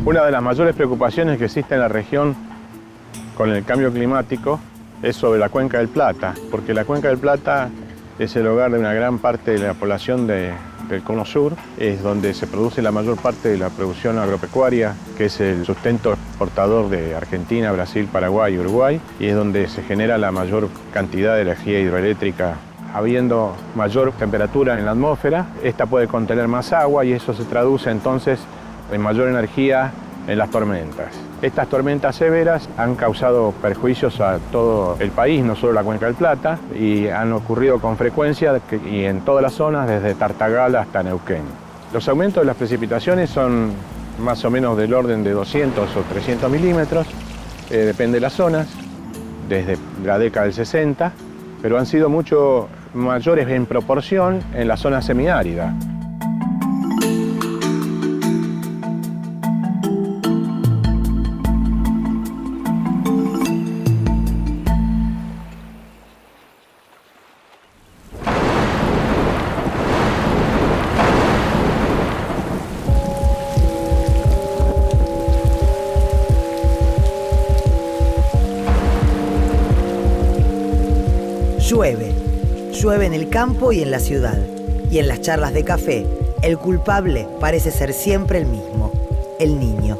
Una de las mayores preocupaciones que existe en la región con el cambio climático es sobre la Cuenca del Plata, porque la Cuenca del Plata es el hogar de una gran parte de la población del Cono Sur, es donde se produce la mayor parte de la producción agropecuaria, que es el sustento exportador de Argentina, Brasil, Paraguay y Uruguay, y es donde se genera la mayor cantidad de energía hidroeléctrica. Habiendo mayor temperatura en la atmósfera, esta puede contener más agua y eso se traduce entonces en mayor energía en las tormentas. Estas tormentas severas han causado perjuicios a todo el país, no solo la Cuenca del Plata, y han ocurrido con frecuencia y en todas las zonas, desde Tartagal hasta Neuquén. Los aumentos de las precipitaciones son más o menos del orden de 200 o 300 milímetros, depende de las zonas, desde la década del 60, pero han sido mucho mayores en proporción en la zona semiárida. Llueve en el campo y en la ciudad. Y en las charlas de café, el culpable parece ser siempre el mismo, el niño.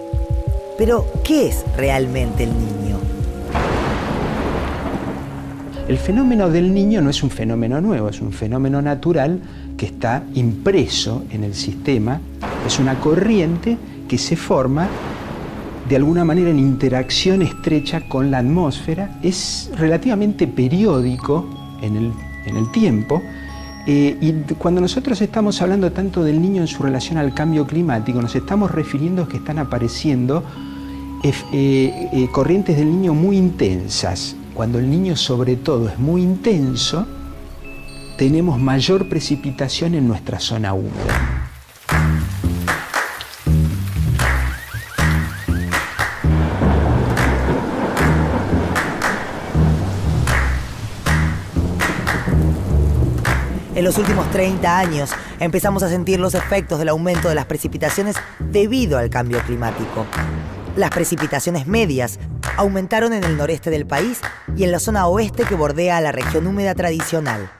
Pero, ¿qué es realmente el niño? El fenómeno del niño no es un fenómeno nuevo, es un fenómeno natural que está impreso en el sistema. Es una corriente que se forma de alguna manera en interacción estrecha con la atmósfera. Es relativamente periódico en el tiempo, y cuando nosotros estamos hablando tanto del niño en su relación al cambio climático, nos estamos refiriendo a que están apareciendo corrientes del niño muy intensas. Cuando el niño sobre todo es muy intenso, tenemos mayor precipitación en nuestra zona húmeda. En los últimos 30 años empezamos a sentir los efectos del aumento de las precipitaciones debido al cambio climático. Las precipitaciones medias aumentaron en el noreste del país y en la zona oeste que bordea a la región húmeda tradicional.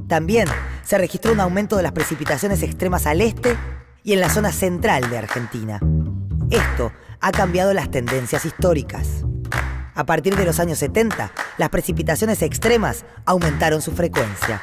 También se registró un aumento de las precipitaciones extremas al este y en la zona central de Argentina. Esto ha cambiado las tendencias históricas. A partir de los años 70, las precipitaciones extremas aumentaron su frecuencia.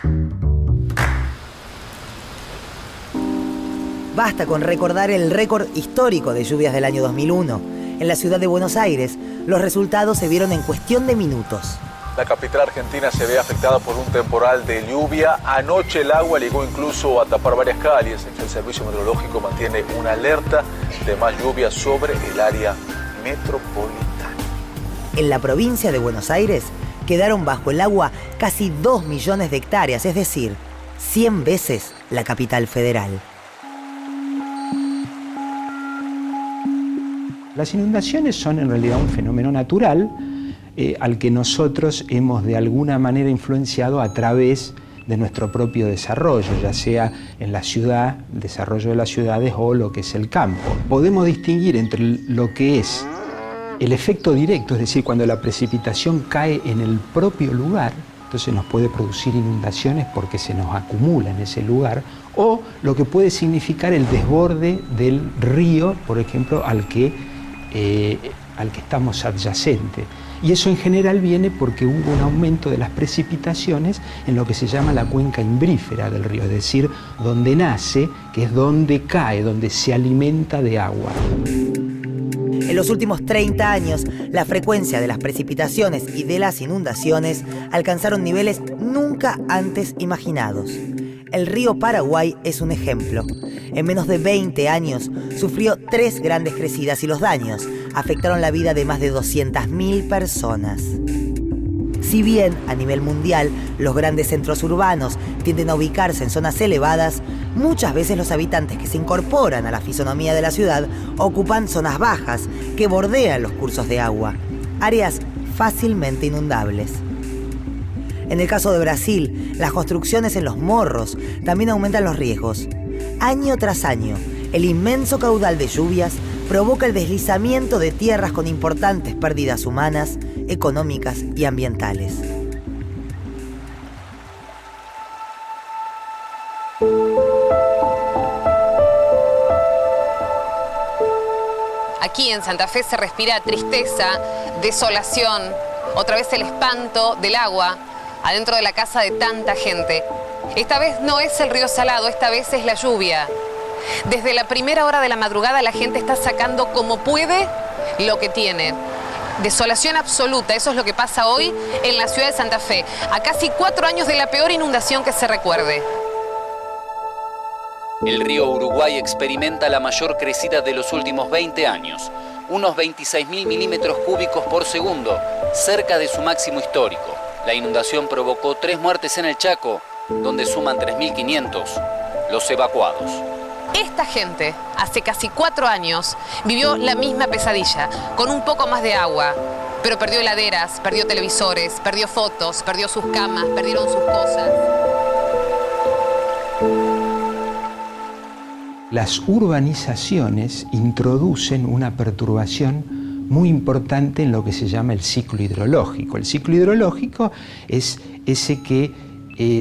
Basta con recordar el récord histórico de lluvias del año 2001. En la ciudad de Buenos Aires, los resultados se vieron en cuestión de minutos. La capital argentina se ve afectada por un temporal de lluvia. Anoche el agua llegó incluso a tapar varias calles. El servicio meteorológico mantiene una alerta de más lluvia sobre el área metropolitana. En la provincia de Buenos Aires quedaron bajo el agua casi 2 millones de hectáreas, es decir, 100 veces la capital federal. Las inundaciones son en realidad un fenómeno natural al que nosotros hemos de alguna manera influenciado a través de nuestro propio desarrollo, ya sea en la ciudad, el desarrollo de las ciudades o lo que es el campo. Podemos distinguir entre lo que es el efecto directo, es decir, cuando la precipitación cae en el propio lugar, entonces nos puede producir inundaciones porque se nos acumula en ese lugar, o lo que puede significar el desborde del río, por ejemplo, al que estamos adyacente. Y eso en general viene porque hubo un aumento de las precipitaciones en lo que se llama la cuenca imbrífera del río, es decir, donde nace, que es donde cae, donde se alimenta de agua. En los últimos 30 años, la frecuencia de las precipitaciones y de las inundaciones alcanzaron niveles nunca antes imaginados. El río Paraguay es un ejemplo. En menos de 20 años sufrió 3 grandes crecidas y los daños afectaron la vida de más de 200.000 personas. Si bien, a nivel mundial, los grandes centros urbanos tienden a ubicarse en zonas elevadas, muchas veces los habitantes que se incorporan a la fisonomía de la ciudad ocupan zonas bajas que bordean los cursos de agua, áreas fácilmente inundables. En el caso de Brasil, las construcciones en los morros también aumentan los riesgos. Año tras año, el inmenso caudal de lluvias provoca el deslizamiento de tierras con importantes pérdidas humanas, económicas y ambientales. Aquí en Santa Fe se respira tristeza, desolación, otra vez el espanto del agua adentro de la casa de tanta gente. Esta vez no es el río Salado, esta vez es la lluvia. Desde la primera hora de la madrugada la gente está sacando como puede lo que tiene. Desolación absoluta, eso es lo que pasa hoy en la ciudad de Santa Fe, a casi 4 años de la peor inundación que se recuerde. El río Uruguay experimenta la mayor crecida de los últimos 20 años, unos 26.000 milímetros cúbicos por segundo, cerca de su máximo histórico. La inundación provocó 3 muertes en el Chaco, donde suman 3.500 los evacuados. Esta gente, hace casi 4 años, vivió la misma pesadilla, con un poco más de agua, pero perdió heladeras, perdió televisores, perdió fotos, perdió sus camas, perdieron sus cosas. Las urbanizaciones introducen una perturbación muy importante en lo que se llama el ciclo hidrológico. El ciclo hidrológico es ese que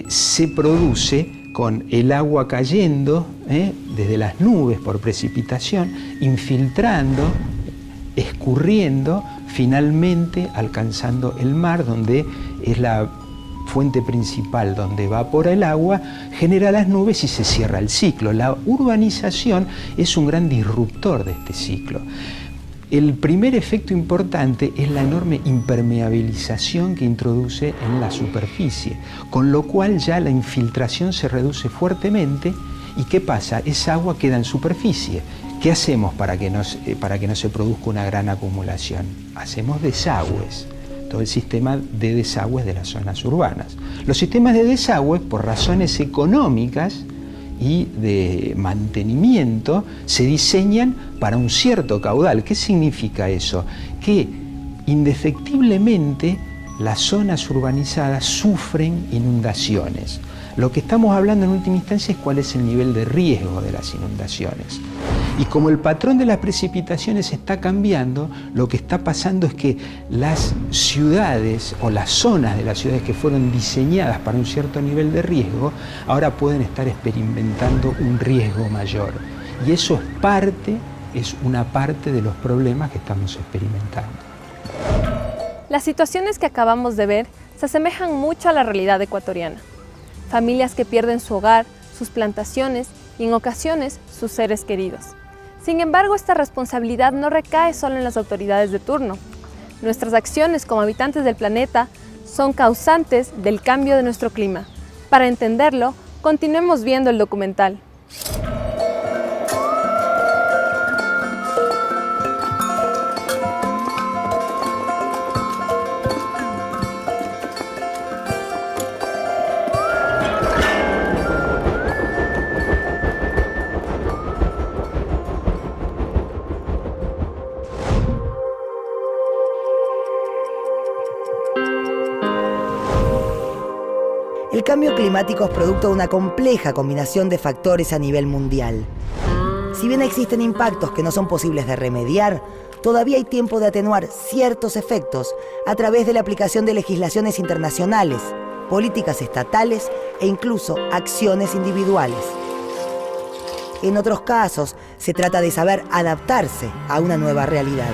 se produce con el agua cayendo desde las nubes por precipitación, infiltrando, escurriendo, finalmente alcanzando el mar, donde es la fuente principal donde evapora el agua, genera las nubes y se cierra el ciclo. La urbanización es un gran disruptor de este ciclo. El primer efecto importante es la enorme impermeabilización que introduce en la superficie, con lo cual ya la infiltración se reduce fuertemente. ¿Y qué pasa? Esa agua queda en superficie. ¿Qué hacemos para que no se produzca una gran acumulación? Hacemos desagües. Todo el sistema de desagües de las zonas urbanas. Los sistemas de desagües, por razones económicas y de mantenimiento, se diseñan para un cierto caudal. ¿Qué significa eso? Que indefectiblemente las zonas urbanizadas sufren inundaciones. Lo que estamos hablando en última instancia es cuál es el nivel de riesgo de las inundaciones. Y como el patrón de las precipitaciones está cambiando, lo que está pasando es que las ciudades o las zonas de las ciudades que fueron diseñadas para un cierto nivel de riesgo, ahora pueden estar experimentando un riesgo mayor. Y eso es una parte de los problemas que estamos experimentando. Las situaciones que acabamos de ver se asemejan mucho a la realidad ecuatoriana. Familias que pierden su hogar, sus plantaciones y en ocasiones sus seres queridos. Sin embargo, esta responsabilidad no recae solo en las autoridades de turno. Nuestras acciones como habitantes del planeta son causantes del cambio de nuestro clima. Para entenderlo, continuemos viendo el documental. El cambio climático es producto de una compleja combinación de factores a nivel mundial. Si bien existen impactos que no son posibles de remediar, todavía hay tiempo de atenuar ciertos efectos a través de la aplicación de legislaciones internacionales, políticas estatales e incluso acciones individuales. En otros casos, se trata de saber adaptarse a una nueva realidad.